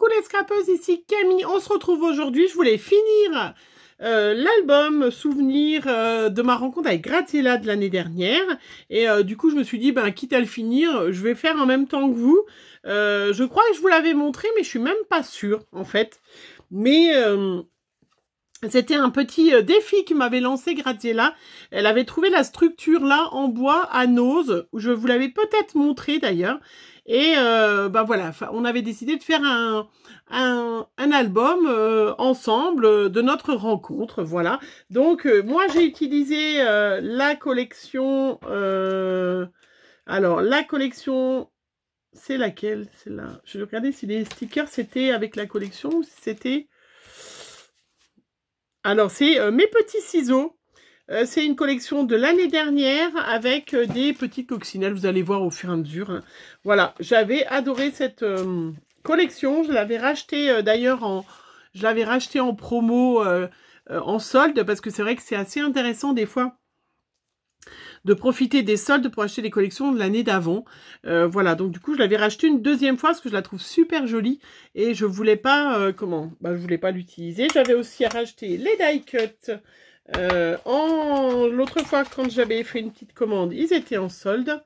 Coucou les scrapeuses, ici Camille. On se retrouve aujourd'hui. Je voulais finir l'album souvenir de ma rencontre avec Graziella de l'année dernière. Et du coup, je me suis dit, ben, quitte à le finir, je vais faire en même temps que vous. Je crois que je vous l'avais montré, mais je suis même pas sûre, en fait. Mais c'était un petit défi que m'avait lancé Graziella. Elle avait trouvé la structure là en bois à Nose, où je vous l'avais peut-être montré d'ailleurs. Et ben voilà, on avait décidé de faire un album ensemble de notre rencontre, voilà. Donc moi j'ai utilisé la collection. Alors la collection, c'est laquelle? C'est là. Je vais regarder si les stickers c'était avec la collection ou si c'était. Alors c'est mes petits ciseaux. C'est une collection de l'année dernière avec des petites coccinelles. Vous allez voir au fur et à mesure. Hein. Voilà, j'avais adoré cette collection. Je l'avais racheté d'ailleurs je l'avais racheté en promo, en solde, parce que c'est vrai que c'est assez intéressant des fois de profiter des soldes pour acheter les collections de l'année d'avant. Voilà, donc du coup, je l'avais racheté une deuxième fois parce que je la trouve super jolie et je voulais pas, je voulais pas l'utiliser. J'avais aussi racheté les die cut. L'autre fois, quand j'avais fait une petite commande, ils étaient en solde.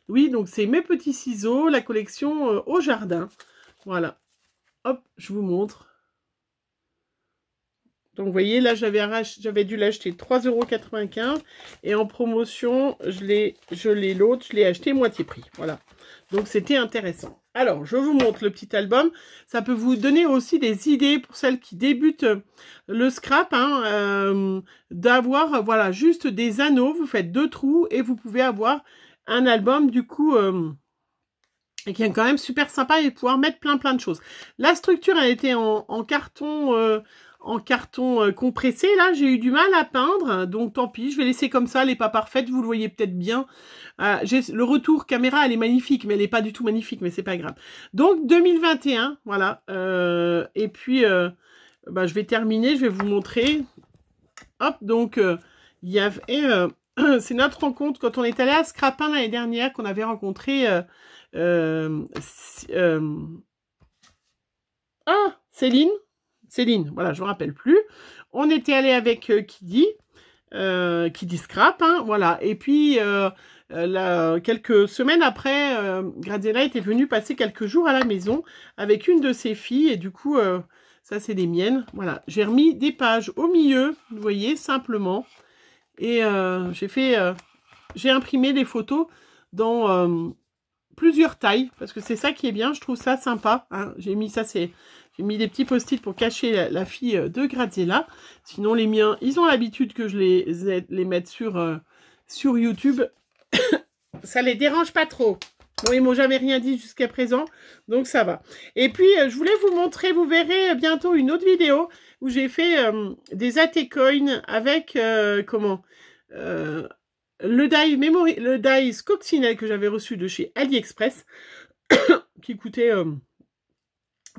Oui, donc c'est mes petits ciseaux, la collection au jardin. Voilà. Hop, je vous montre. Donc, vous voyez, là, j'avais dû l'acheter 3,95 € et en promotion, je l'ai acheté moitié prix. Voilà. Donc, c'était intéressant. Alors, je vous montre le petit album. Ça peut vous donner aussi des idées pour celles qui débutent le scrap, hein, d'avoir, voilà, juste des anneaux. Vous faites 2 trous et vous pouvez avoir un album, du coup, qui est quand même super sympa et pouvoir mettre plein de choses. La structure, elle était en carton compressé. Là, j'ai eu du mal à peindre, donc tant pis, je vais laisser comme ça, elle n'est pas parfaite, vous le voyez peut-être bien. Le retour caméra, elle est magnifique, mais elle n'est pas du tout magnifique, mais c'est pas grave. Donc, 2021, voilà. Et puis, je vais terminer, je vais vous montrer. Hop, donc, il y avait... c'est notre rencontre, quand on est allé à Scrapin l'année dernière, qu'on avait rencontré... Céline, voilà, je me rappelle plus. On était allé avec Kiddy Scrap, hein, voilà. Et puis, quelques semaines après, Graziella était venue passer quelques jours à la maison avec une de ses filles. Et du coup, ça, c'est les miennes. Voilà, j'ai remis des pages au milieu, vous voyez, simplement. Et j'ai imprimé les photos dans plusieurs tailles, parce que c'est ça qui est bien, je trouve ça sympa. Hein. J'ai mis des petits post-it pour cacher la fille de Graziella. Sinon, les miens, ils ont l'habitude que je les mette sur YouTube. Ça les dérange pas trop. Bon, ils m'ont jamais rien dit jusqu'à présent, donc ça va. Et puis, je voulais vous montrer, vous verrez bientôt une autre vidéo où j'ai fait des AT-coins avec, le die coccinelle que j'avais reçu de chez AliExpress, qui coûtait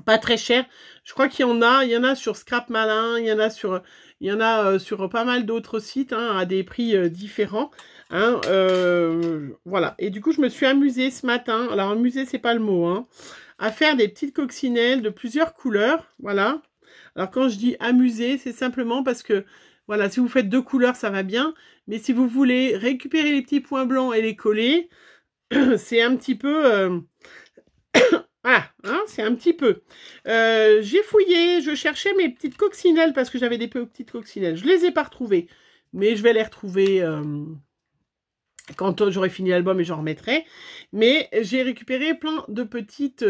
pas très cher. Je crois qu'il y en a sur Scrap Malin, il y en a sur pas mal d'autres sites, hein, à des prix différents. Hein, voilà. Et du coup, je me suis amusée ce matin. Alors, amusée, c'est pas le mot, hein, à faire des petites coccinelles de plusieurs couleurs. Voilà. Alors, quand je dis amusée, c'est simplement parce que, voilà, si vous faites 2 couleurs, ça va bien. Mais si vous voulez récupérer les petits points blancs et les coller, c'est un petit peu... Voilà, hein, c'est un petit peu. J'ai fouillé, je cherchais mes petites coccinelles parce que j'avais des petites coccinelles. Je les ai pas retrouvées, mais je vais les retrouver quand j'aurai fini l'album et j'en remettrai. Mais j'ai récupéré plein de petites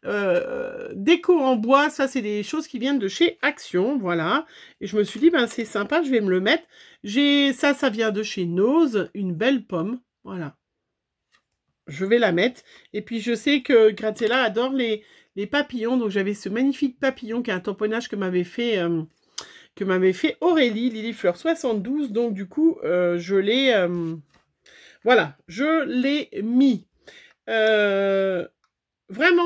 déco en bois. Ça, c'est des choses qui viennent de chez Action, voilà. Et je me suis dit, ben c'est sympa, je vais me le mettre. Ça vient de chez Nose, une belle pomme, voilà. Je vais la mettre. Et puis, je sais que Graziella adore les papillons. Donc, j'avais ce magnifique papillon qui est un tamponnage que m'avait fait Aurélie, Lilifleur 72. Donc, du coup, je l'ai... voilà, je l'ai mis. Vraiment,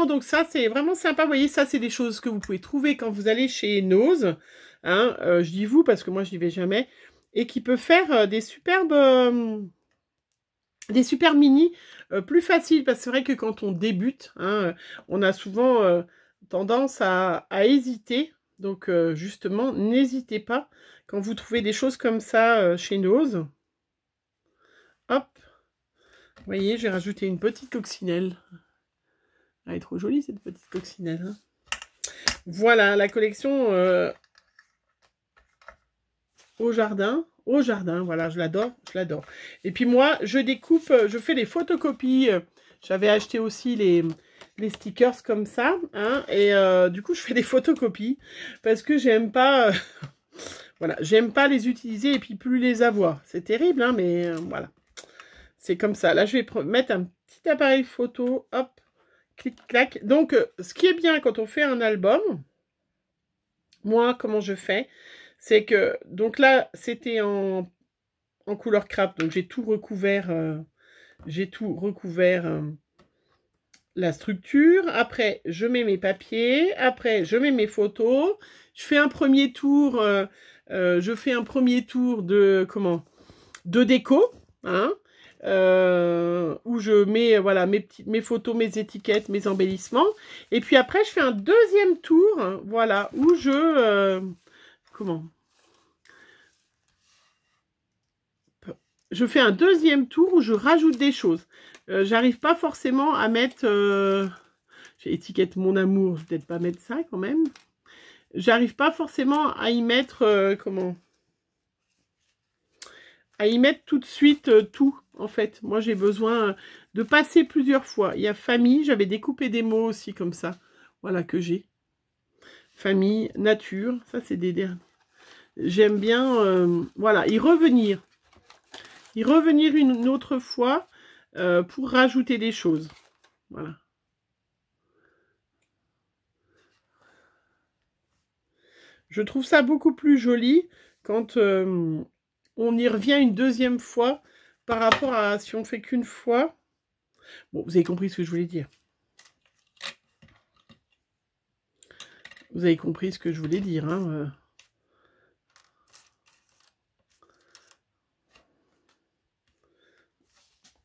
donc ça, c'est vraiment sympa. Vous voyez, ça, c'est des choses que vous pouvez trouver quand vous allez chez Nose. Hein, je dis vous parce que moi, je n'y vais jamais. Et qui peut faire des super mini plus faciles, parce que c'est vrai que quand on débute, hein, on a souvent tendance à hésiter. Donc, justement, n'hésitez pas quand vous trouvez des choses comme ça chez Nose. Hop. Vous voyez, j'ai rajouté une petite coccinelle. Elle est trop jolie, cette petite coccinelle. Hein. Voilà, la collection au jardin. Au jardin, voilà, je l'adore, je l'adore. Et puis moi, je découpe, je fais les photocopies. J'avais acheté aussi les stickers comme ça. Hein, et du coup, je fais des photocopies parce que j'aime pas... voilà, j'aime pas les utiliser et puis plus les avoir. C'est terrible, hein, mais voilà. C'est comme ça. Là, je vais mettre un petit appareil photo. Hop, clic-clac. Donc, ce qui est bien quand on fait un album, moi, comment je fais, c'est que... Donc là, c'était en couleur craft. Donc, j'ai tout recouvert... la structure. Après, je mets mes papiers. Après, je mets mes photos. Je fais un premier tour... je fais un premier tour de... Comment? De déco. Hein, où je mets voilà mes photos, mes étiquettes, mes embellissements. Et puis après, je fais un deuxième tour, hein, voilà, où je... comment? Je fais un deuxième tour où je rajoute des choses. J'arrive pas forcément à mettre... j'ai étiquette mon amour, je vais peut-être pas mettre ça quand même. J'arrive pas forcément à y mettre... comment? À y mettre tout de suite tout, en fait. Moi, j'ai besoin de passer plusieurs fois. Il y a famille, j'avais découpé des mots aussi comme ça. Voilà, que j'ai. Famille, nature, ça, c'est des derniers. J'aime bien, voilà, y revenir. Y revenir une autre fois pour rajouter des choses. Voilà. Je trouve ça beaucoup plus joli quand... on y revient une deuxième fois par rapport à si on fait qu'une fois. Bon, vous avez compris ce que je voulais dire. Vous avez compris ce que je voulais dire. Hein.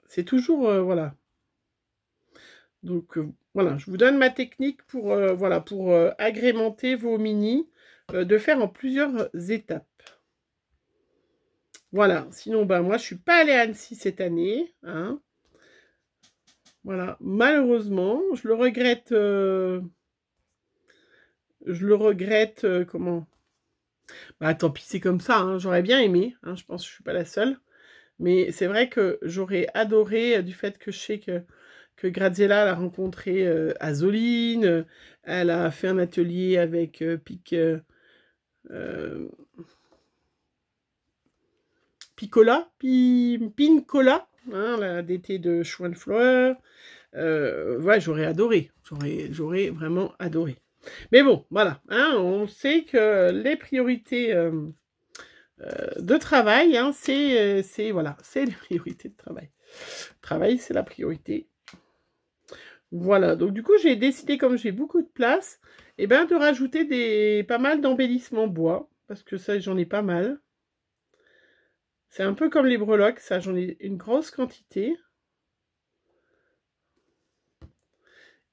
C'est toujours... voilà. Donc, voilà, je vous donne ma technique pour, voilà, pour agrémenter vos mini, de faire en plusieurs étapes. Voilà, sinon, ben, moi, je suis pas allée à Annecy cette année. Hein. Voilà, malheureusement, je le regrette. Comment? Bah, tant pis, c'est comme ça. Hein, j'aurais bien aimé. Hein, je pense que je suis pas la seule. Mais c'est vrai que j'aurais adoré, du fait que je sais que Graziella elle a rencontré Azoline. Elle a fait un atelier avec Pincola, hein, la DT de Schweinflower. Ouais, j'aurais adoré. J'aurais vraiment adoré. Mais bon, voilà. Hein, on sait que les priorités de travail, hein, voilà, c'est les priorités de travail. Travail, c'est la priorité. Voilà. Donc du coup, j'ai décidé, comme j'ai beaucoup de place, eh ben, de rajouter pas mal d'embellissements bois, parce que ça, j'en ai pas mal. C'est un peu comme les breloques, ça, j'en ai une grosse quantité.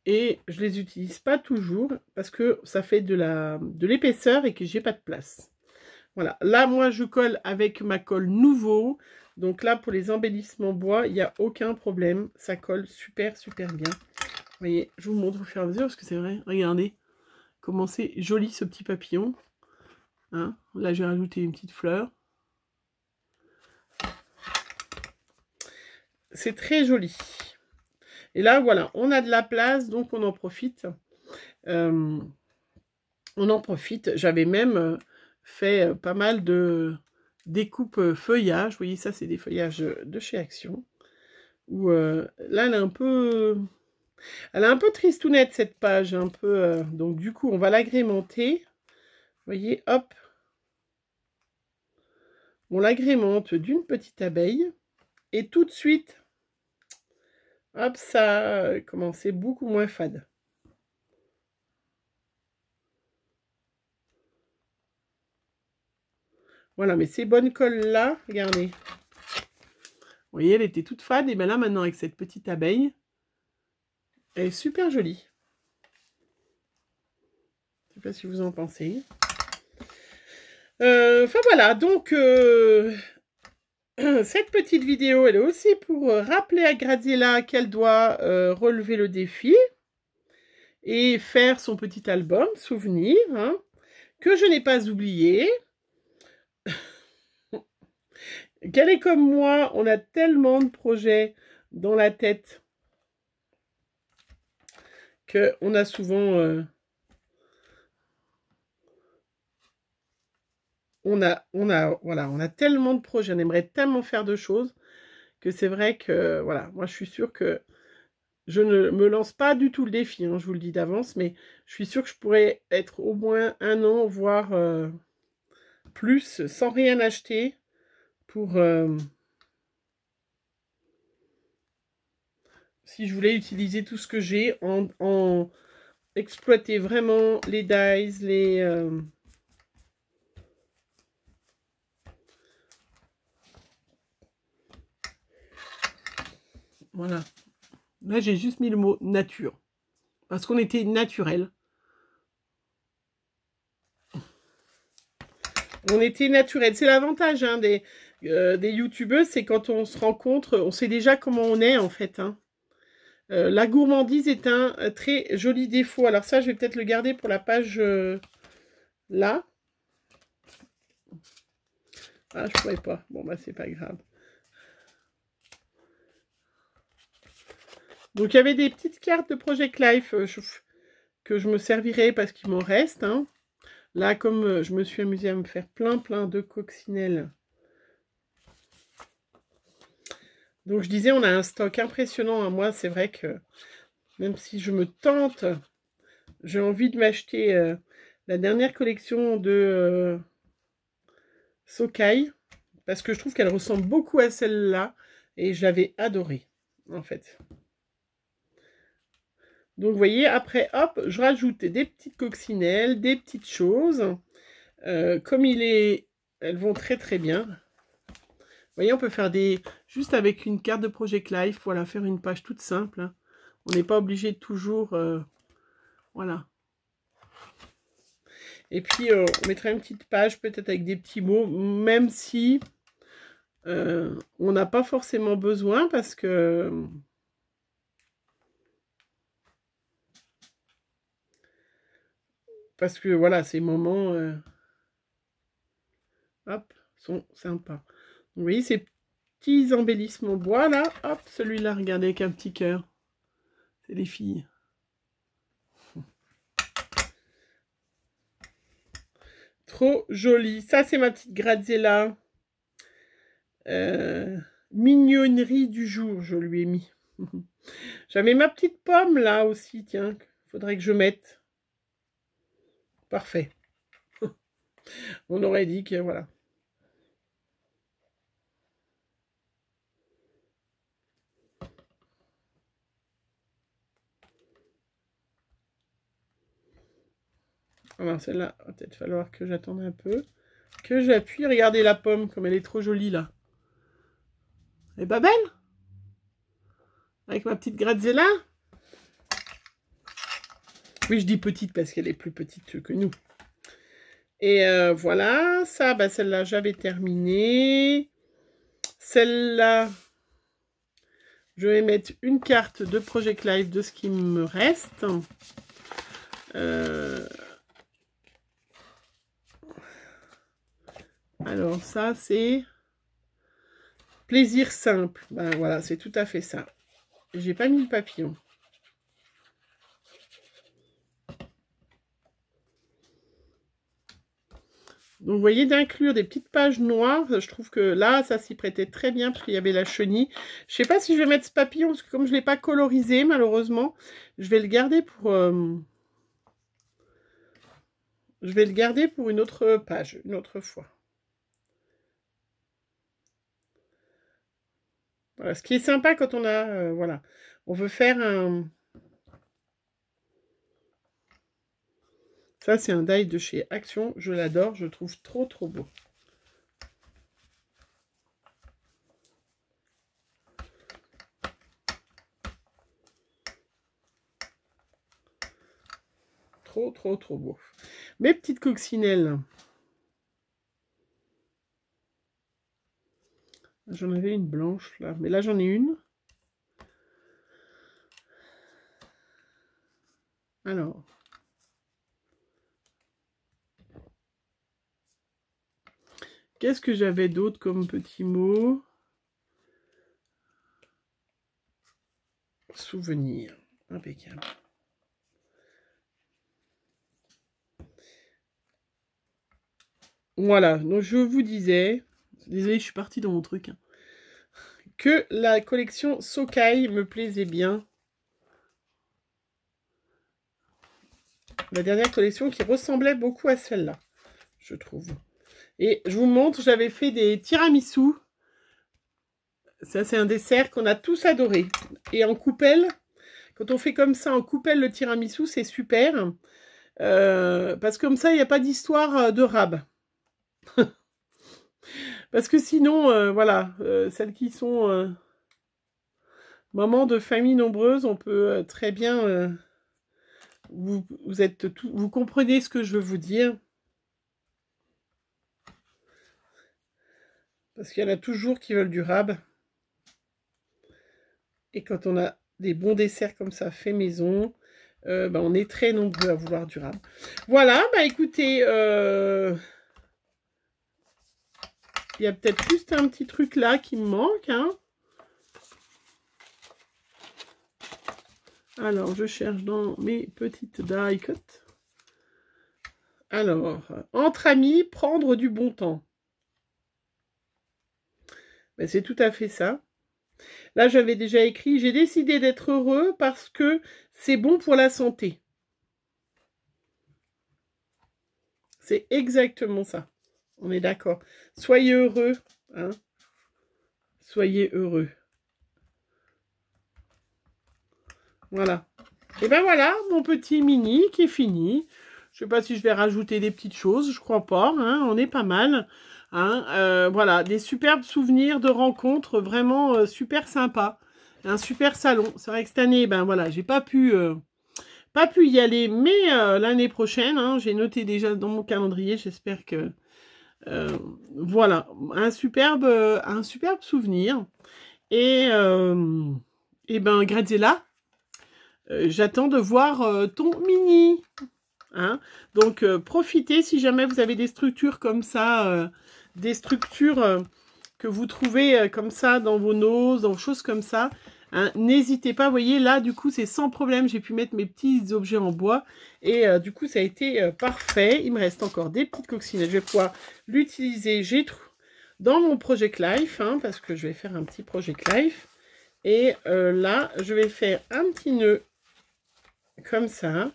Et je les utilise pas toujours parce que ça fait de l'épaisseur et que j'ai pas de place. Voilà, là moi je colle avec ma colle Nouveau. Donc là pour les embellissements bois, il n'y a aucun problème. Ça colle super super bien. Vous voyez, je vous montre au fur et à mesure parce que c'est vrai. Regardez comment c'est joli ce petit papillon. Hein, là j'ai rajouté une petite fleur. C'est très joli. Et là, voilà, on a de la place, donc on en profite. On en profite. J'avais même fait pas mal de découpes feuillage. Vous voyez, ça, c'est des feuillages de chez Action. Où là, elle est un peu... Elle est un peu tristounette, cette page. Un peu, donc, du coup, on va l'agrémenter. Vous voyez, hop. On l'agrémente d'une petite abeille. Et tout de suite... Hop, ça, comment, c'est beaucoup moins fade. Voilà, mais ces bonnes colles-là, regardez. Vous voyez, elle était toute fade. Et bien là, maintenant, avec cette petite abeille, elle est super jolie. Je sais pas si vous en pensez. Enfin voilà, donc cette petite vidéo, elle est aussi pour rappeler à Graziella qu'elle doit relever le défi et faire son petit album souvenir, hein, que je n'ai pas oublié. Qu'elle est comme moi, on a tellement de projets dans la tête qu'on a souvent... voilà, on a tellement de projets, on aimerait tellement faire de choses que c'est vrai que, voilà, moi je suis sûre que je ne me lance pas du tout le défi, hein, je vous le dis d'avance, mais je suis sûre que je pourrais être au moins 1 an, voire plus, sans rien acheter, pour... si je voulais utiliser tout ce que j'ai, en exploiter vraiment les dies, les... voilà. Là, j'ai juste mis le mot nature. Parce qu'on était naturel. On était naturel. C'est l'avantage hein, des youtubeuses, c'est quand on se rencontre, on sait déjà comment on est en fait. Hein. La gourmandise est un très joli défaut. Alors ça, je vais peut-être le garder pour la page là. Ah, je pourrais pas. Bon, bah c'est pas grave. Donc il y avait des petites cartes de Project Life que je me servirai parce qu'il m'en reste. Hein. Là, comme je me suis amusée à me faire plein de coccinelles. Donc je disais, on a un stock impressionnant. Hein. Moi, c'est vrai que même si je me tente, j'ai envie de m'acheter la dernière collection de Sokai. Parce que je trouve qu'elle ressemble beaucoup à celle-là. Et je l'avais adorée, en fait. Donc, vous voyez, après, hop, je rajoute des petites coccinelles, des petites choses. Comme elles vont très bien. Vous voyez, on peut faire juste avec une carte de Project Life, voilà, faire une page toute simple. Hein. On n'est pas obligé de toujours... voilà. Et puis, on mettra une petite page, peut-être avec des petits mots, même si on n'a pas forcément besoin, parce que... voilà, ces moments... hop, sont sympas. Vous voyez, ces petits embellissements bois, là, hop, celui-là, regardez, avec un petit cœur. C'est les filles. Trop joli. Ça, c'est ma petite Graziella. Mignonnerie du jour, je lui ai mis. J'avais ma petite pomme, là, aussi, tiens. Faudrait que je mette. Parfait. On aurait dit que, voilà. Alors, celle-là, va peut-être falloir que j'attende un peu. Que j'appuie. Regardez la pomme, comme elle est trop jolie, là. Elle est pas belle? Avec ma petite Graziella? Oui, je dis petite parce qu'elle est plus petite que nous. Et voilà, ça, bah, celle-là, j'avais terminé. Celle-là, je vais mettre une carte de Project Life de ce qui me reste. Alors ça, c'est plaisir simple. Ben voilà, c'est tout à fait ça. J'ai pas mis le papillon. Donc, vous voyez, d'inclure des petites pages noires, je trouve que là, ça s'y prêtait très bien, parce qu'il y avait la chenille. Je sais pas si je vais mettre ce papillon, parce que comme je ne l'ai pas colorisé, malheureusement, je vais le garder pour... je vais le garder pour une autre page, une autre fois. Voilà, ce qui est sympa quand on a... voilà, on veut faire un... Ça, c'est un die de chez Action. Je l'adore. Je le trouve trop beau. trop beau. Mes petites coccinelles. J'en avais une blanche là, mais là j'en ai une. Alors. Qu'est-ce que j'avais d'autre comme petit mot? Souvenir. Impeccable. Voilà, donc je vous disais, désolé, je suis partie dans mon truc, hein, que la collection Socai me plaisait bien. La dernière collection qui ressemblait beaucoup à celle-là, je trouve. Et je vous montre, j'avais fait des tiramisu. Ça, c'est un dessert qu'on a tous adoré. Et en coupelle, quand on fait comme ça en coupelle le tiramisu, c'est super. Parce que comme ça, il n'y a pas d'histoire de rab. Parce que sinon, voilà, celles qui sont mamans de familles nombreuses, on peut très bien... vous comprenez ce que je veux vous dire. Parce qu'il y en a toujours qui veulent du rab. Et quand on a des bons desserts comme ça, fait maison, on est très nombreux à vouloir du rab. Voilà, écoutez, il y a peut-être juste un petit truc là qui me manque, hein. Alors, je cherche dans mes petites die cut. Alors, entre amis, prendre du bon temps. C'est tout à fait ça. Là, j'avais déjà écrit, j'ai décidé d'être heureux parce que c'est bon pour la santé. C'est exactement ça. On est d'accord. Soyez heureux, hein. Soyez heureux. Voilà. Et ben voilà, mon petit mini qui est fini. Je ne sais pas si je vais rajouter des petites choses, je crois pas, hein, on est pas mal. Hein, voilà, des superbes souvenirs de rencontres vraiment super sympas. Un super salon. C'est vrai que cette année, voilà, j'ai pas pu y aller, mais l'année prochaine, hein, j'ai noté déjà dans mon calendrier, j'espère que... voilà, un superbe souvenir. Et Graziella, j'attends de voir ton mini. Hein, donc, profitez si jamais vous avez des structures comme ça, des structures que vous trouvez comme ça dans vos noses, dans choses comme ça. Hein, n'hésitez pas, vous voyez, là, du coup, c'est sans problème. J'ai pu mettre mes petits objets en bois. Et du coup, ça a été parfait. Il me reste encore des petites coccinelles. Je vais pouvoir l'utiliser, dans mon Project Life, hein, parce que je vais faire un petit Project Life. Et là, je vais faire un petit nœud comme ça.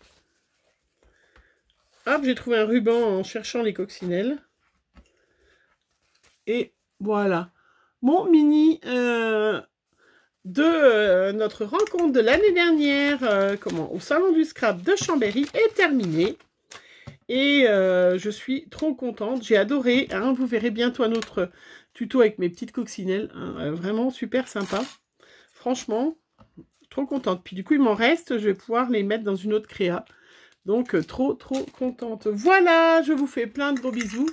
Hop, j'ai trouvé un ruban en cherchant les coccinelles. Et voilà. Mon mini de notre rencontre de l'année dernière au salon du scrap de Chambéry est terminé. Et je suis trop contente. J'ai adoré. Hein, vous verrez bientôt un autre tuto avec mes petites coccinelles. Hein, vraiment super sympa. Franchement, trop contente. Puis du coup, il m'en reste. Je vais pouvoir les mettre dans une autre créa. Donc, trop contente. Voilà, je vous fais plein de gros bisous.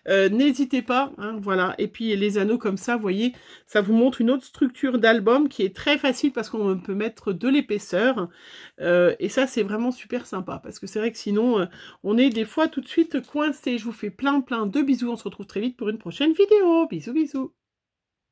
N'hésitez pas, hein, voilà. Et puis, les anneaux comme ça, vous voyez, ça vous montre une autre structure d'album qui est très facile parce qu'on peut mettre de l'épaisseur. Et ça, c'est vraiment super sympa parce que c'est vrai que sinon, on est des fois tout de suite coincé. Je vous fais plein de bisous. On se retrouve très vite pour une prochaine vidéo. Bisous, bisous.